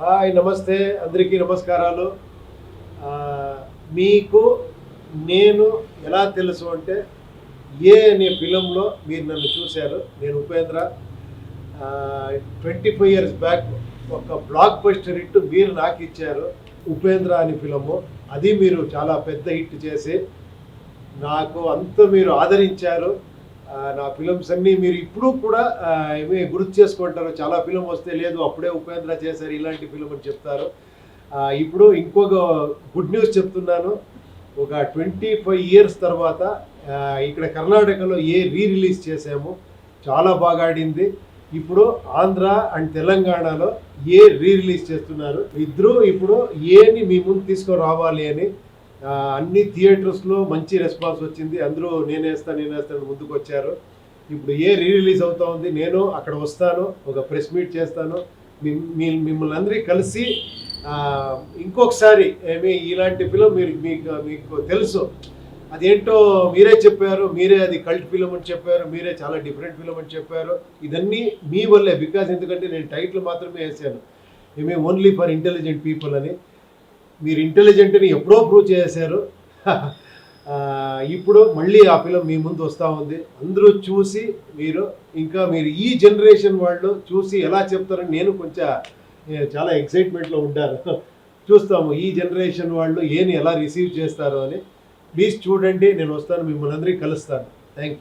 Hi నమస్తే అందరికీ నమస్కారాలు. మీకు నేను ఎలా తెలుసు అంటే అనే ఫిలింలో మీరు నన్ను చూశారు. నేను ఉపేంద్ర. 25 ఇయర్స్ బ్యాక్ ఒక బ్లాక్ బస్టర్ హిట్ మీరు నాకు ఇచ్చారు. ఉపేంద్ర అని ఫిలము. అది మీరు చాలా పెద్ద హిట్ చేసి నాకు అంత మీరు ఆదరించారు. నా ఫిలిమ్స్ అన్నీ మీరు ఇప్పుడు కూడా ఏమి గుర్తు చేసుకుంటారు. చాలా ఫిలిం వస్తే లేదు అప్పుడే ఉపేంద్ర చేశారు ఇలాంటి ఫిలిం అని చెప్తారు. ఇప్పుడు ఇంకొక గుడ్ న్యూస్ చెప్తున్నాను. ఒక 25 ఇయర్స్ తర్వాత ఇక్కడ కర్ణాటకలో రీ రిలీజ్ చేసాము. చాలా బాగా ఆడింది. ఇప్పుడు ఆంధ్ర అండ్ తెలంగాణలో రీ రిలీజ్ చేస్తున్నారు. ఇద్దరు ఇప్పుడు ఏని మీ ముందు తీసుకురావాలి అని అన్ని థియేటర్స్లో మంచి రెస్పాన్స్ వచ్చింది. అందరూ నేనేస్తాను ముందుకు వచ్చారు. ఇప్పుడు రీ రిలీజ్ అవుతా ఉంది. నేను అక్కడ వస్తాను, ఒక ప్రెస్ మీట్ చేస్తాను. మిమ్మల్ని అందరికీ కలిసి ఇంకొకసారి ఇలాంటి ఫిలిం మీకు తెలుసు అదేంటో మీరే చెప్పారు. మీరే అది కల్ట్ ఫిలిం అని చెప్పారు. మీరే చాలా డిఫరెంట్ ఫిలిం అని చెప్పారు. ఇదన్నీ మీ వల్లే. ఎందుకంటే నేను టైటిల్ మాత్రమే వేసాను, ఓన్లీ ఫర్ ఇంటెలిజెంట్ పీపుల్ అని. మీరు ఇంటెలిజెంట్ని ఎప్పుడో ప్రూవ్ చేశారు. ఇప్పుడు మళ్ళీ ఆ ఫిలిం మీ ముందు వస్తూ ఉంది. అందరూ చూసి మీరు ఈ జనరేషన్ వాళ్ళు చూసి ఎలా చెప్తారని నేను చాలా ఎక్సైట్మెంట్లో ఉంటాను. చూస్తాము ఈ జనరేషన్ వాళ్ళు ఎలా రిసీవ్ చేస్తారు అని. ప్లీజ్ చూడండి. నేను వస్తాను, మిమ్మల్ని అందరికీ కలుస్తాను. Thank you.